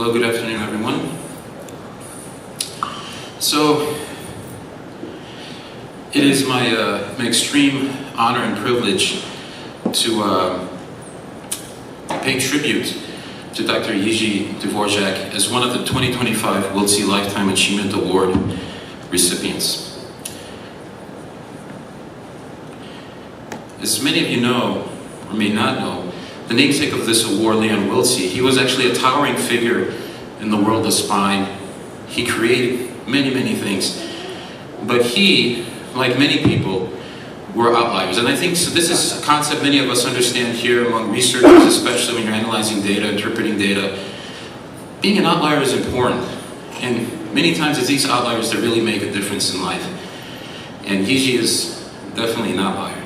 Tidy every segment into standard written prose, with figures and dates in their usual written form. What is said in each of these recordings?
Hello, good afternoon, everyone. So, it is my extreme honor and privilege to pay tribute to Dr. Jiří Dvořák as one of the 2025 Wiltse Lifetime Achievement Award recipients. As many of you know, or may not know, the namesake of this award, Leon Wiltse, he was actually a towering figure in the world of spine. He created many, many things. But he, like many people, were outliers. And I think so this is a concept many of us understand here among researchers, especially when you're analyzing data, interpreting data. Being an outlier is important. And many times it's these outliers that really make a difference in life. And Jiří is definitely an outlier.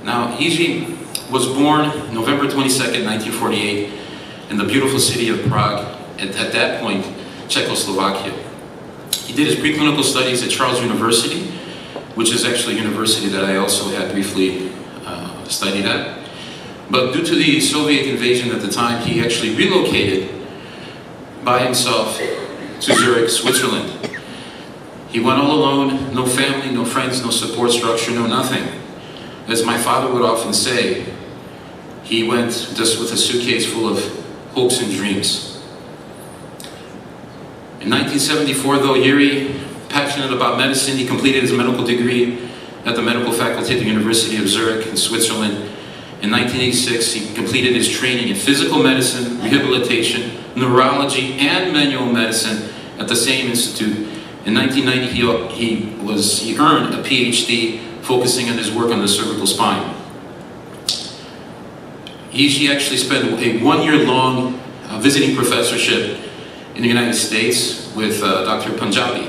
Now, Jiří was born November 22nd, 1948, in the beautiful city of Prague, at that point, Czechoslovakia. He did his preclinical studies at Charles University, which is actually a university that I also had briefly studied at. But due to the Soviet invasion at the time, he actually relocated by himself to Zurich, Switzerland. He went all alone, no family, no friends, no support structure, no nothing. As my father would often say, he went just with a suitcase full of hopes and dreams. In 1974, though, Jiří, passionate about medicine, he completed his medical degree at the medical faculty at the University of Zurich in Switzerland. In 1986, he completed his training in physical medicine, rehabilitation, neurology, and manual medicine at the same institute. In 1990, he earned a PhD focusing on his work on the cervical spine. Jiří actually spent a one-year-long visiting professorship in the United States with Dr. Punjabi,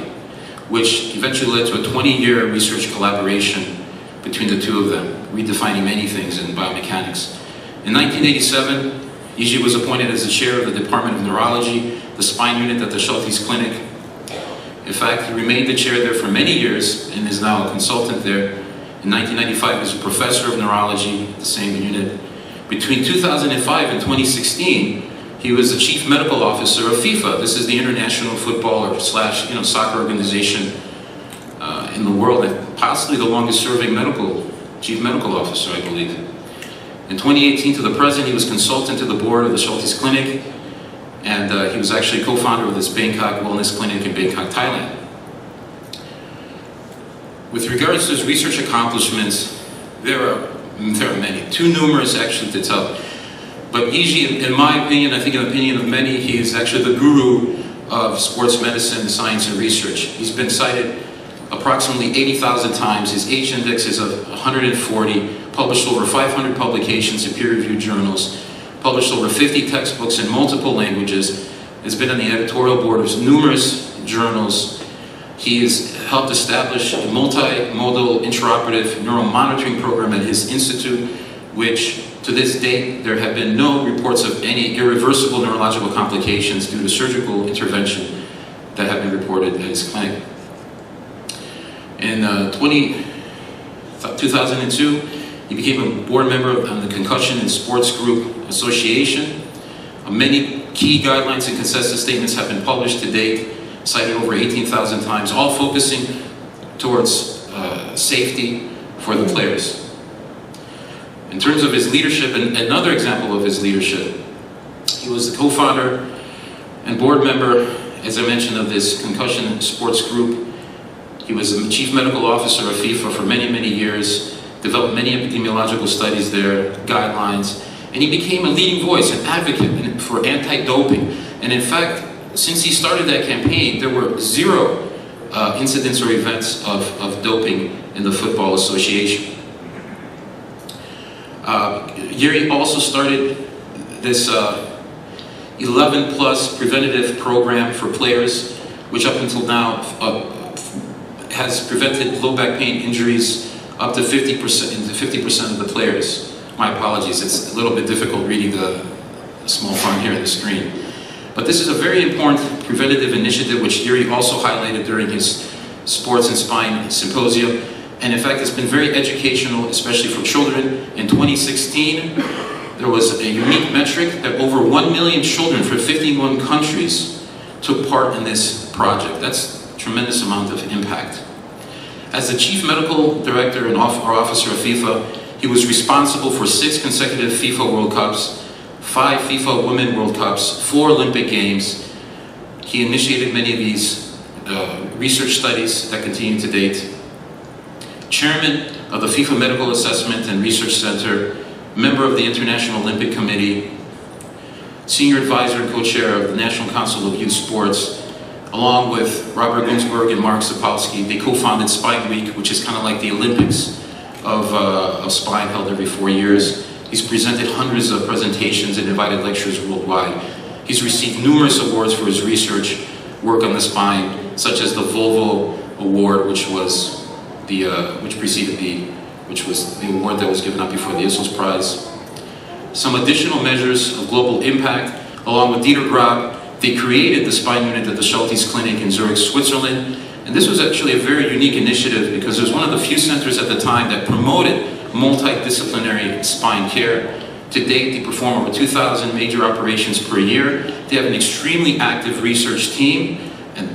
which eventually led to a 20-year research collaboration between the two of them, redefining many things in biomechanics. In 1987, Jiří was appointed as the chair of the Department of Neurology, the spine unit at the Samartzis Clinic. In fact, he remained the chair there for many years and is now a consultant there. In 1995, he was a professor of neurology at the same unit. Between 2005 and 2016, he was the chief medical officer of FIFA. This is the international football / soccer organization in the world, and possibly the longest-serving chief medical officer, I believe. In 2018 to the present, he was consultant to the board of the Samartzis Clinic, and he was actually co-founder of this Bangkok Wellness Clinic in Bangkok, Thailand. With regards to his research accomplishments, there are many, too numerous actually to tell. But Jiří, in my opinion, I think in the opinion of many, he is actually the guru of sports medicine, science, and research. He's been cited approximately 80,000 times. His H-index is of 140, published over 500 publications in peer-reviewed journals, published over 50 textbooks in multiple languages, has been on the editorial board of numerous journals. He has helped establish a multimodal interoperative neuromonitoring program at his institute, which to this date there have been no reports of any irreversible neurological complications due to surgical intervention that have been reported at his clinic. In 2002, he became a board member of the Concussion and Sports Group Association. Many key guidelines and consensus statements have been published to date, cited over 18,000 times, all focusing towards safety for the players. In terms of his leadership, and another example of his leadership, he was the co-founder and board member, as I mentioned, of this Concussion Sports Group. He was the chief medical officer of FIFA for many, many years, developed many epidemiological studies there, guidelines, and he became a leading voice, an advocate for anti-doping. And in fact, since he started that campaign, there were zero incidents or events of doping in the Football Association. Jiří also started this 11+ preventative program for players, which up until now has prevented low back pain injuries up to 50% of the players. My apologies, it's a little bit difficult reading the small font here on the screen. But this is a very important preventative initiative which Jiří also highlighted during his Sports and Spine Symposium. And in fact, it's been very educational, especially for children. In 2016, there was a unique metric that over 1 million children from 51 countries took part in this project. That's a tremendous amount of impact. As the chief medical director and officer of FIFA, he was responsible for 6 consecutive FIFA World Cups, 5 FIFA Women World Cups, 4 Olympic Games. He initiated many of these research studies that continue to date. Chairman of the FIFA Medical Assessment and Research Center, member of the International Olympic Committee, senior advisor and co-chair of the National Council of Youth Sports, along with Robert Gunsberg and Mark Sapolsky. They co-founded Spine Week, which is kind of like the Olympics of spine, held every 4 years. He's presented hundreds of presentations and invited lecturers worldwide. He's received numerous awards for his research work on the spine, such as the Volvo Award, which was the which was the award that was given out before the ISSLS Prize. Some additional measures of global impact, along with Dieter Grab, they created the spine unit at the Samartzis Clinic in Zurich, Switzerland. And this was actually a very unique initiative because it was one of the few centers at the time that promoted multidisciplinary spine care. To date, they perform over 2,000 major operations per year. They have an extremely active research team,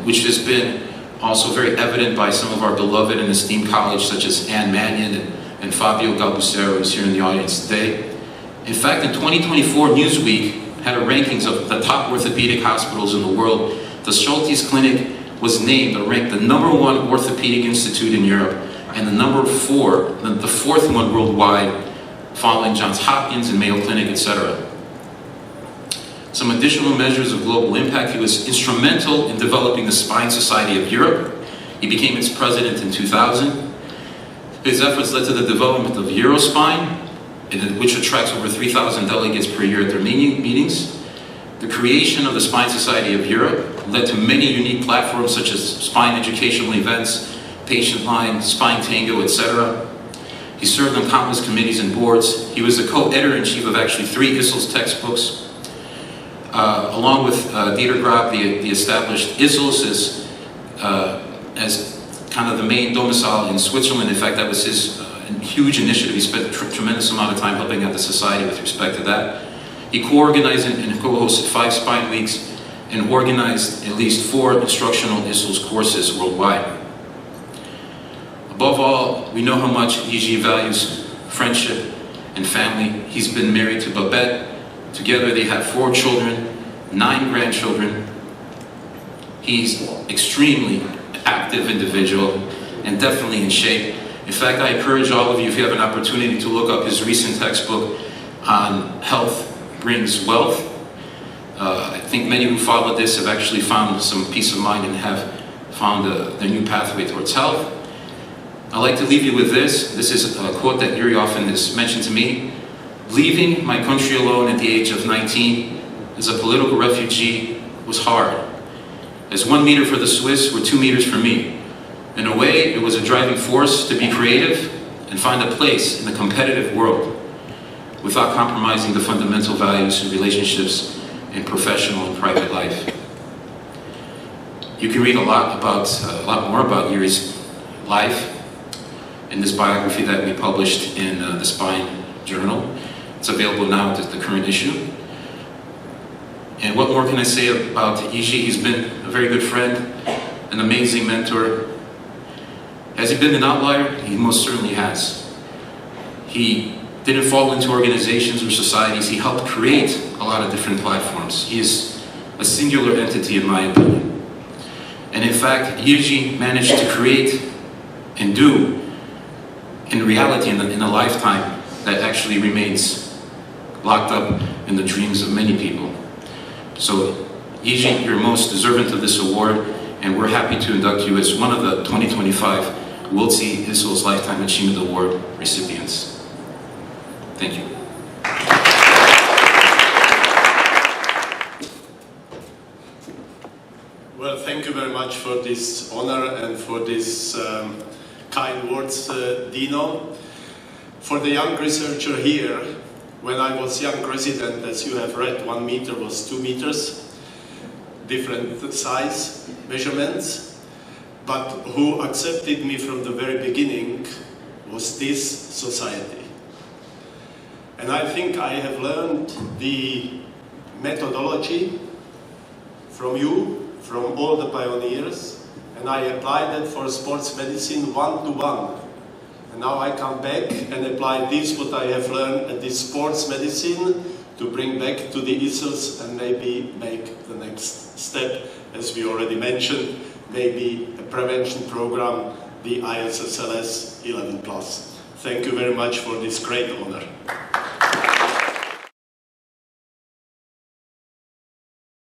which has been also very evident by some of our beloved and esteemed colleagues such as Anne Mannion and Fabio Galbucero, who's here in the audience today. In fact, in 2024, Newsweek had a rankings of the top orthopedic hospitals in the world. The Samartzis Clinic was named or ranked the #1 orthopedic institute in Europe and the fourth one worldwide, following Johns Hopkins and Mayo Clinic, etc. Some additional measures of global impact. He was instrumental in developing the Spine Society of Europe. He became its president in 2000. His efforts led to the development of Eurospine, which attracts over 3,000 delegates per year at their meetings. The creation of the Spine Society of Europe led to many unique platforms such as spine educational events, Patient Line, Spine Tango, etc. He served on countless committees and boards. He was the co-editor-in-chief of actually 3 ISSLS textbooks. Along with Dieter Grab, the established ISSLS as kind of the main domicile in Switzerland. In fact, that was his huge initiative. He spent a tremendous amount of time helping out the society with respect to that. He co-organized and co-hosted 5 Spine Weeks and organized at least 4 instructional ISSLS courses worldwide. Above all, we know how much Jiří values friendship and family. He's been married to Babette. Together they have 4 children, 9 grandchildren. He's extremely active individual and definitely in shape. In fact, I encourage all of you, if you have an opportunity, to look up his recent textbook on Health Brings Wealth. I think many who followed this have actually found some peace of mind and have found their new pathway towards health. I'd like to leave you with this. This is a quote that Jiří often has mentioned to me. Leaving my country alone at the age of 19 as a political refugee was hard. As 1 meter for the Swiss were 2 meters for me. In a way, it was a driving force to be creative and find a place in the competitive world without compromising the fundamental values and relationships in professional and private life. You can read a lot more about Jiří's life in this biography that we published in the Spine Journal. It's available now at the current issue. And what more can I say about Jiří? He's been a very good friend, an amazing mentor. Has he been an outlier? He most certainly has. He didn't fall into organizations or societies. He helped create a lot of different platforms. He is a singular entity in my opinion. And in fact, Jiří managed to create and do in reality in a lifetime that actually remains locked up in the dreams of many people. So Jiří, you're most deserving of this award, and we're happy to induct you as one of the 2025 Wiltse ISSLS Lifetime Achievement Award recipients. Thank you. Well, thank you very much for this honor and for these kind words, Dino. For the young researcher here, when I was young resident, as you have read, 1 meter was 2 meters, different size measurements, but who accepted me from the very beginning was this society. And I think I have learned the methodology from you, from all the pioneers, and I applied it for sports medicine one-to-one. And now I come back and apply this, what I have learned at this sports medicine, to bring back to the ISSLS and maybe make the next step, as we already mentioned, maybe a prevention program, the ISSLS 11+. Thank you very much for this great honor.